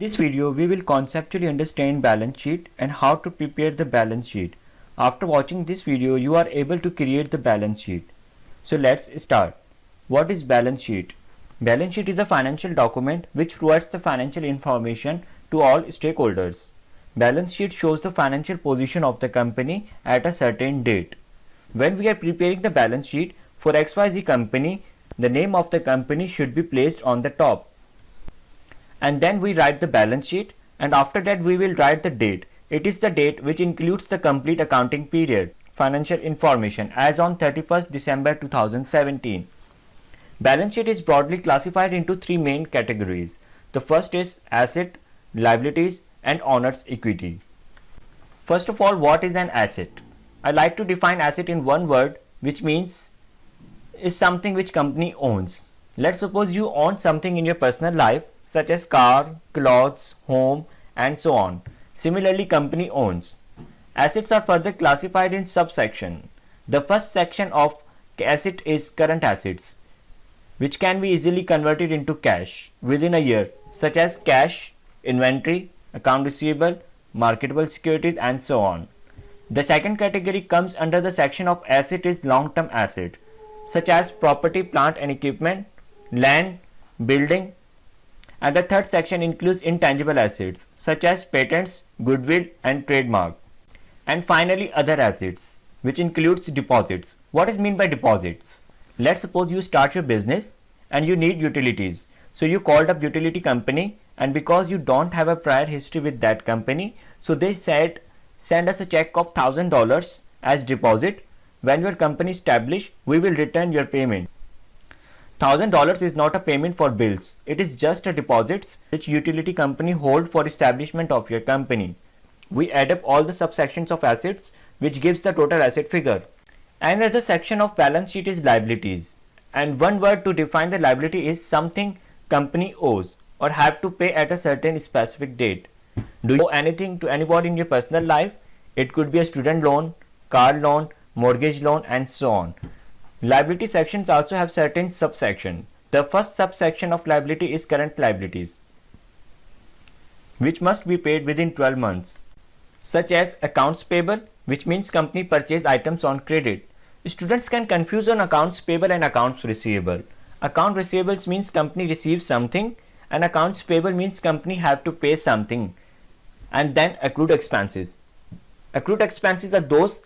This video we will conceptually understand balance sheet and how to prepare the balance sheet. After watching this video you are able to create the balance sheet. So let's start. What is balance sheet? Balance sheet is a financial document which provides the financial information to all stakeholders. Balance sheet shows the financial position of the company at a certain date. When we are preparing the balance sheet for XYZ company, the name of the company should be placed on the top. And then we write the balance sheet, and after that we will write the date. It is the date which includes the complete accounting period, financial information as on 31st December 2017. Balance sheet is broadly classified into three main categories. The first is asset, liabilities and owner's equity. First of all, what is an asset? I like to define asset in one word, which means is something which company owns. Let's suppose you own something in your personal life such as car, clothes, home and so on. Similarly, company owns. Assets are further classified in subsection. The first section of asset is current assets, which can be easily converted into cash within a year, such as cash, inventory, account receivable, marketable securities and so on. The second category comes under the section of asset is long-term asset, such as property, plant and equipment, land, building, and the third section includes intangible assets such as patents, goodwill and trademark. And finally other assets, which includes deposits. What is meant by deposits? Let's suppose you start your business and you need utilities. So you called up utility company, and because you don't have a prior history with that company, so they said send us a check of $1,000 as deposit. When your company established, we will return your payment. $1,000 is not a payment for bills. It is just a deposit which utility company hold for establishment of your company. We add up all the subsections of assets, which gives the total asset figure. Another section of balance sheet is liabilities. And one word to define the liability is something company owes or have to pay at a certain specific date. Do you owe anything to anybody in your personal life? It could be a student loan, car loan, mortgage loan and so on. Liability sections also have certain subsection. The first subsection of liability is current liabilities, which must be paid within 12 months, such as accounts payable, which means company purchase items on credit. Students can confuse on accounts payable and accounts receivable. Account receivables means company receives something, and accounts payable means company have to pay something. And then accrued expenses. Accrued expenses are those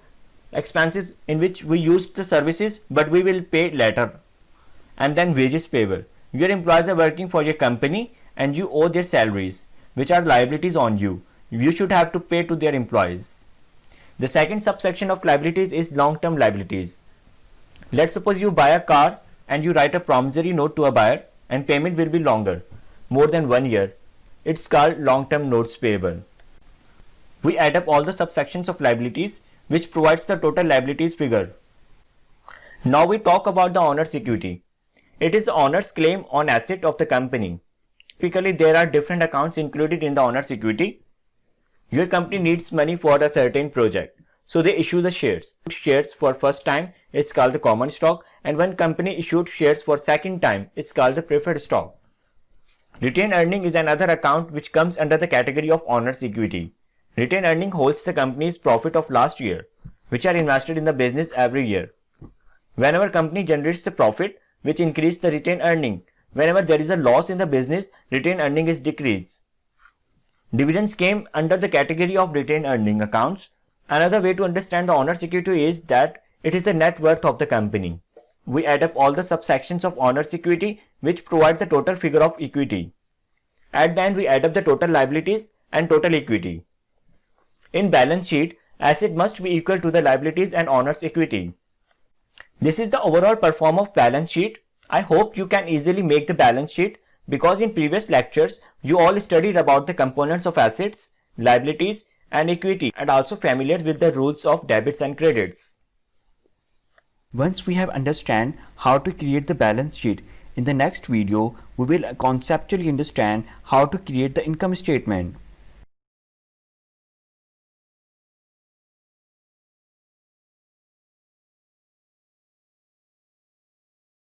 expenses in which we used the services but we will pay later. And then wages payable. Your employees are working for your company and you owe their salaries, which are liabilities on you. You should have to pay to their employees. The second subsection of liabilities is long-term liabilities. Let's suppose you buy a car and you write a promissory note to a buyer and payment will be longer, more than 1 year. It's called long-term notes payable. We add up all the subsections of liabilities, which provides the total liabilities figure. Now we talk about the owner's equity. It is the owner's claim on asset of the company. Typically there are different accounts included in the owner's equity. Your company needs money for a certain project, so they issue the shares. Shares for first time, it's called the common stock, and when company issued shares for second time, it's called the preferred stock. Retained earning is another account which comes under the category of owner's equity. Retained earning holds the company's profit of last year, which are invested in the business every year. Whenever company generates the profit, which increase the retained earning. Whenever there is a loss in the business, retained earning is decreased. Dividends came under the category of retained earning accounts. Another way to understand the owner's equity is that it is the net worth of the company. We add up all the subsections of owner's equity, which provide the total figure of equity. At the end, we add up the total liabilities and total equity. In balance sheet, asset must be equal to the liabilities and owner's equity. This is the overall perform of balance sheet. I hope you can easily make the balance sheet because in previous lectures, you all studied about the components of assets, liabilities and equity and also familiar with the rules of debits and credits. Once we have understand how to create the balance sheet, in the next video, we will conceptually understand how to create the income statement.